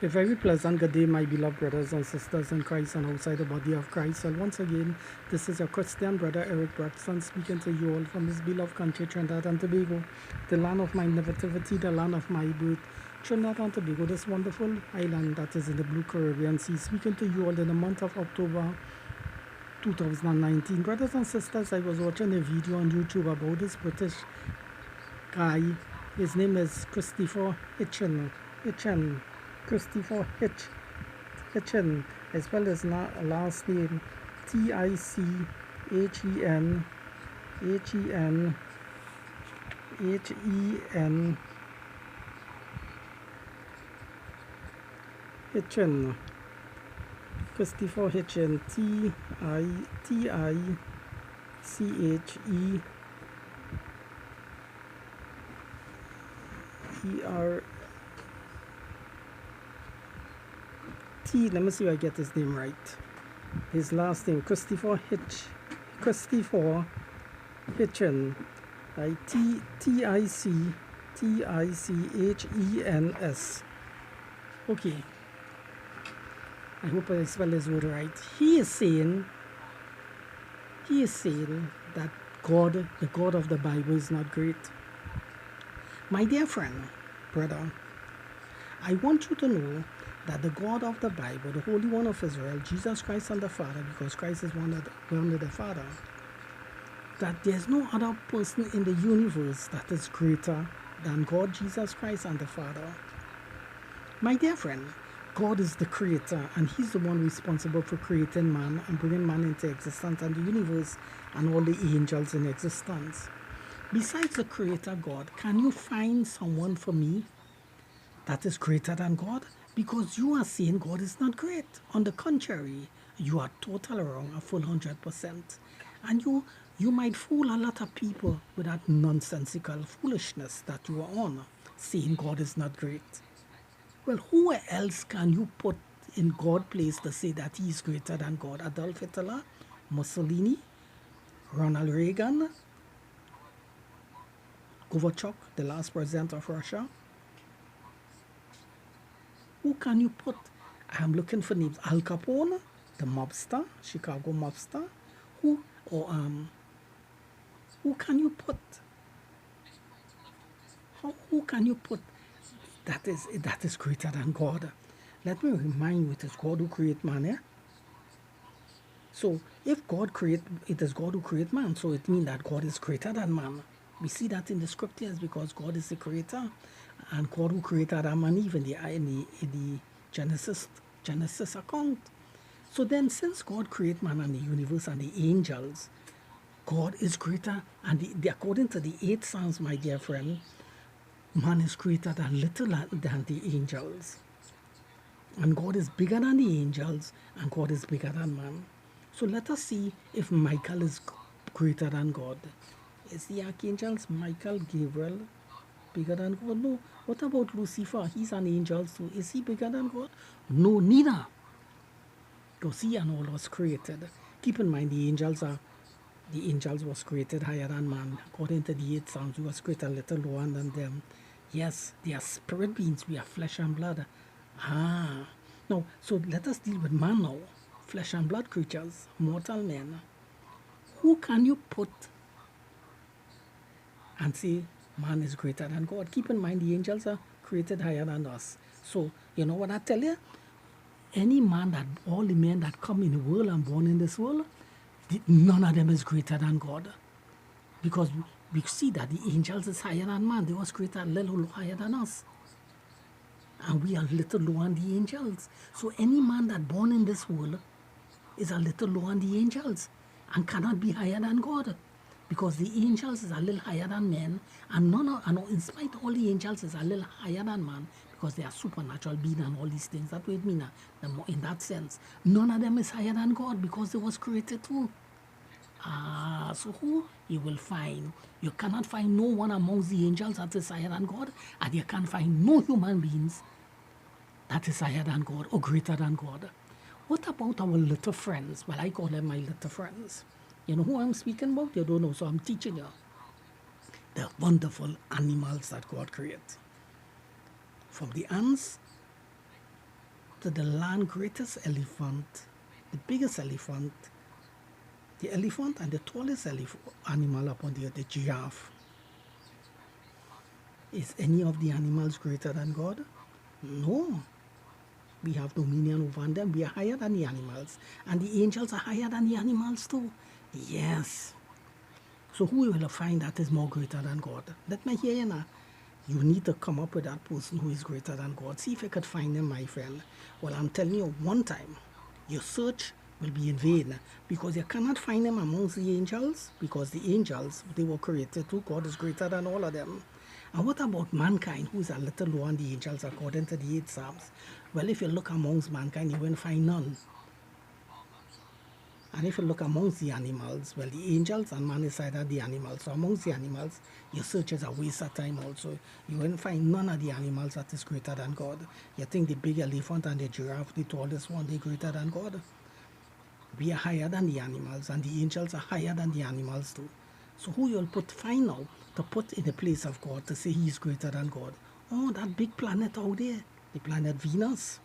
A very pleasant good day, my beloved brothers and sisters in Christ and outside the body of Christ. And once again, this is your Christian brother Eric Braxton speaking to you all from this beloved country, Trinidad and Tobago, the land of my nativity, the land of my birth. Trinidad and Tobago, this wonderful island that is in the blue Caribbean Sea, speaking to you all in the month of October 2019. Brothers and sisters, I was watching a video on YouTube about this British guy. His name is Christopher Hitchen. Christopher Hitchen, as well as last name Tichen Hen Hen Hitchen. Christopher Hitchen, Ticheher let me see if I get his name right. His last name, Christopher Hitchen, right? Tichens. Okay, I hope I spell his word right. He is saying that God, the God of the Bible, is not great. My dear friend, brother, I want you to know that the God of the Bible, the Holy One of Israel, Jesus Christ and the Father, because Christ is one of the Father, that there's no other person in the universe that is greater than God, Jesus Christ, and the Father. My dear friend, God is the creator, and he's the one responsible for creating man and bringing man into existence and the universe and all the angels in existence. Besides the creator God, can you find someone for me that is greater than God? Because you are saying God is not great. On the contrary, you are totally wrong, a full 100%. And you might fool a lot of people with that nonsensical foolishness that you are on, saying God is not great. Well, who else can you put in God's place to say that he is greater than God? Adolf Hitler, Mussolini, Ronald Reagan, Gorbachev, the last president of Russia? Who can you put? I'm looking for names. Al Capone, the mobster, Chicago mobster. Who can you put? Who can you put that is greater than God? Let me remind you, it is God who created man, eh? So if it is God who created man, so it means that God is greater than man. We see that in the scriptures because God is the creator, and God who created Adam and Eve in the Genesis account. So then, since God created man and the universe and the angels, God is greater, and according to the 8 Psalms, my dear friend, man is greater than the angels. And God is bigger than the angels, and God is bigger than man. So let us see if Michael is greater than God. Is the archangels Michael, Gabriel bigger than God? No. What about Lucifer? He's an angel too. Is he bigger than God? No, neither. Because he and all was created. Keep in mind the angels was created higher than man. According to the 8 Psalms, we was created a little lower than them. Yes, they are spirit beings. We are flesh and blood. Now, so let us deal with man now. Flesh and blood creatures, mortal men. Who can you put and say man is greater than God? Keep in mind the angels are created higher than us. So, you know what I tell you? All the men that come in the world and born in this world, none of them is greater than God. Because we see that the angels is higher than man. They was created a little higher than us. And we are a little lower than the angels. So any man that born in this world is a little lower than the angels and cannot be higher than God. Because the angels is a little higher than men, and in spite of all the angels is a little higher than man, because they are supernatural beings and all these things. That way it means in that sense, none of them is higher than God because they was created too. So who you will find? You cannot find no one amongst the angels that is higher than God, and you can't find no human beings that is higher than God or greater than God. What about our little friends? Well, I call them my little friends. You know who I'm speaking about? You don't know, so I'm teaching you. The wonderful animals that God created. From the ants to the land greatest elephant, the biggest elephant, the elephant and the tallest animal upon the earth, the giraffe. Is any of the animals greater than God? No. We have dominion over them. We are higher than the animals. And the angels are higher than the animals too. Yes. So who will find that is more greater than God? Let me hear you now. You need to come up with that person who is greater than God. See if you could find him, my friend. Well, I'm telling you, one time, your search will be in vain because you cannot find him amongst the angels because the angels, they were created too. God is greater than all of them. And what about mankind, who is a little lower than the angels according to the 8 Psalms? Well, if you look amongst mankind, you won't find none. And if you look amongst the animals, well, the angels and man is either the animals. So amongst the animals, your search is a waste of time also. You won't find none of the animals that is greater than God. You think the big elephant and the giraffe, the tallest one, they're greater than God? We are higher than the animals, and the angels are higher than the animals too. So who you'll find now to put in the place of God to say he is greater than God? Oh, that big planet out there, the planet Venus,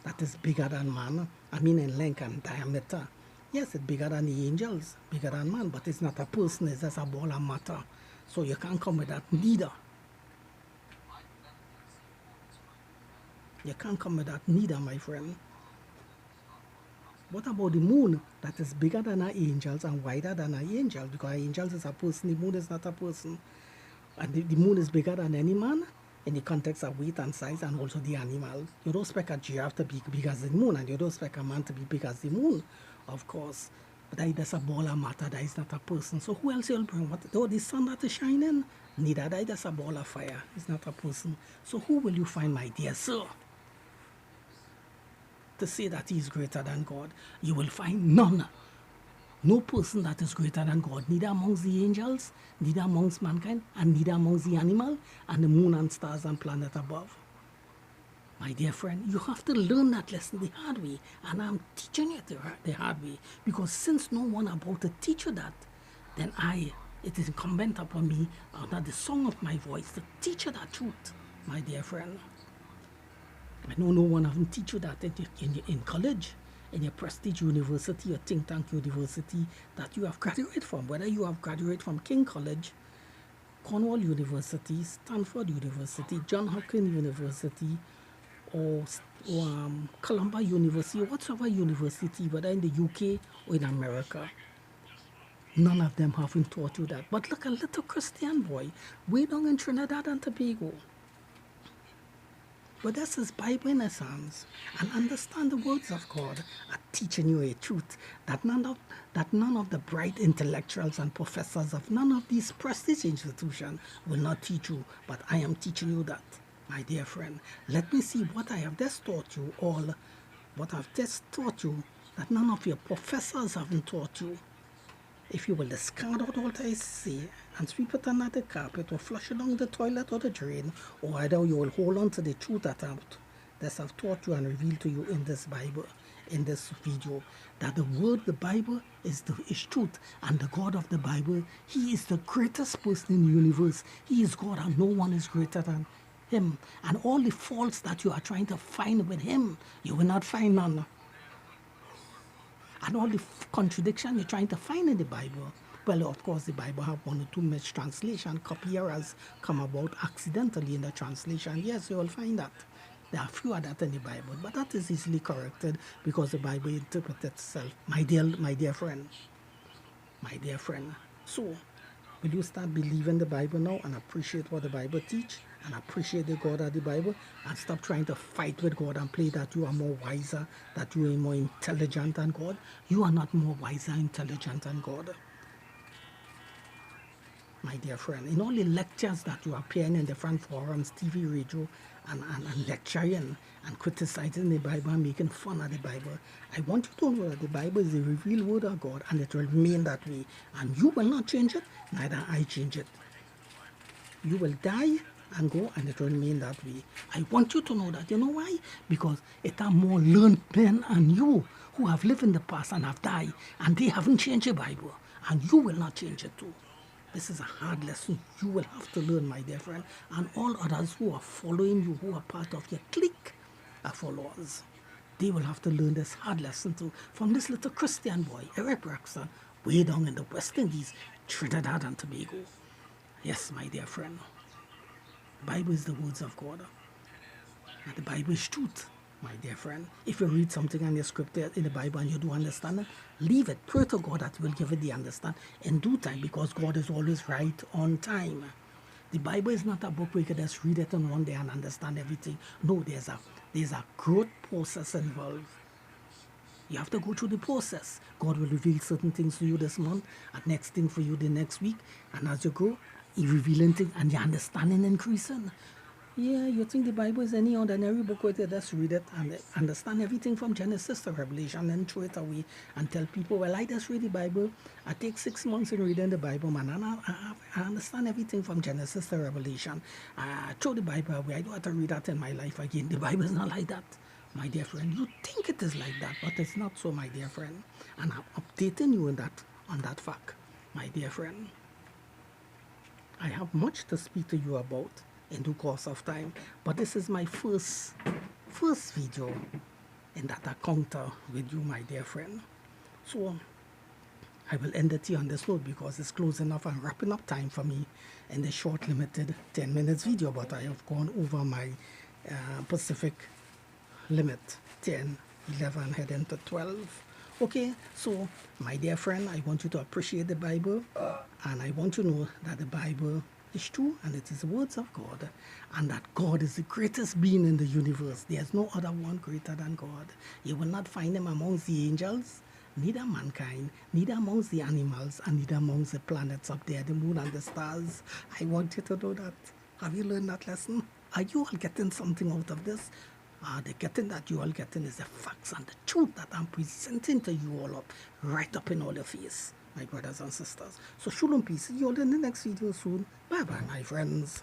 that is bigger than man. I mean in length and diameter. Yes, it's bigger than the angels, bigger than man, but it's not a person, it's just a ball of matter. So you can't come with that neither. You can't come with that neither, my friend. What about the moon that is bigger than our angels and wider than our angels? Because our angels is a person, the moon is not a person. And the moon is bigger than any man in the context of weight and size and also the animal. You don't expect a giraffe to be big as the moon and you don't expect a man to be big as the moon, of course. But that is a ball of matter, that is not a person. So who else you'll bring? What? Oh, the sun that is shining? Neither that is a ball of fire. It's not a person. So who will you find, my dear sir, to say that he is greater than God? You will find none. No person that is greater than God, neither amongst the angels, neither amongst mankind, and neither amongst the animal, and the moon and stars and planet above. My dear friend, you have to learn that lesson the hard way, and I'm teaching it the hard way, because since no one about to teach you that, then it is incumbent upon me, under the song of my voice, to teach you that truth, my dear friend. I know no one haven't teach you that in college, in your prestige university or think tank university that you have graduated from, whether you have graduated from King College, Cornwall University, Stanford University, John Hopkins University, or Columbia University, or whatever university, whether in the UK or in America. None of them haven't taught you that. But look, a little Christian boy way down in Trinidad and Tobago, but that's his Bible in his hands and understand the words of God are teaching you a truth that none of the bright intellectuals and professors of none of these prestige institutions will not teach you, but I am teaching you that, my dear friend. Let me see what I have just taught you all, what I've just taught you that none of your professors haven't taught you. If you will discard out what I say and sweep it under the carpet or flush it down the toilet or the drain, or either you will hold on to the truth that I've taught you and revealed to you in this Bible, in this video, that the word, the Bible, is truth, and the God of the Bible, he is the greatest person in the universe. He is God and no one is greater than him. And all the faults that you are trying to find with him, you will not find none. And all the contradiction you're trying to find in the Bible, well, of course, the Bible have one or two mistranslation. Copy errors come about accidentally in the translation. Yes, you will find that. There are few of that in the Bible, but that is easily corrected because the Bible interprets itself. My dear friend, So, will you start believing the Bible now and appreciate what the Bible teach and appreciate the God of the Bible and stop trying to fight with God and play that you are more wiser, that you are more intelligent than God? You are not more wiser, intelligent than God. My dear friend, in all the lectures that you are appearing in different forums, TV, radio, and lecturing and criticizing the Bible and making fun of the Bible, I want you to know that the Bible is the revealed word of God and it will remain that way. And you will not change it, neither I change it. You will die and go and it will remain that way. I want you to know that. You know why? Because it are more learned men and you who have lived in the past and have died, and they haven't changed the Bible, and you will not change it too. This is a hard lesson you will have to learn, my dear friend, and all others who are following you, who are part of your clique, are followers. they will have to learn this hard lesson too from this little Christian boy, Eric Braxton, way down in the West Indies, Trinidad and Tobago. Yes, my dear friend, the Bible is the words of God. And the Bible is truth, my dear friend. If you read something in the scripture in the Bible and you don't understand it, leave it. Pray to God that He will give it the understand in due time, because God is always right on time. The Bible is not a book where you can just read it in one day and understand everything. No, there's a growth process involved. You have to go through the process. God will reveal certain things to you this month, and next thing for you the next week. And as you grow, He revealing things and your understanding increasing. Yeah, you think the Bible is any ordinary book where you just read it and understand everything from Genesis to Revelation and throw it away and tell people, well, I just read the Bible. I take 6 months in reading the Bible, man, and I understand everything from Genesis to Revelation. I throw the Bible away. I don't have to read that in my life again. The Bible is not like that, my dear friend. You think it is like that, but it's not so, my dear friend. And I'm updating you on that fact, my dear friend. I have much to speak to you about in due course of time, but this is my first video in that encounter with you, my dear friend. So I will end it here on this note, because it's close enough and wrapping up time for me in the short limited 10 minutes video, but I have gone over my Pacific limit, 10, 11, heading to 12. Okay, so my dear friend, I want you to appreciate the Bible, and I want you to know that the Bible is true and it is the words of God, and that God is the greatest being in the universe. There's no other one greater than God. You will not find Him amongst the angels, neither mankind, neither amongst the animals, and neither amongst the planets up there, the moon and the stars. I want you to know that. Have you learned that lesson? Are you all getting something out of this? The getting that you all getting is the facts and the truth that I'm presenting to you all up, right up in all your face, my brothers and sisters. So shalom, peace. See you all in the next video soon. Bye bye, my friends.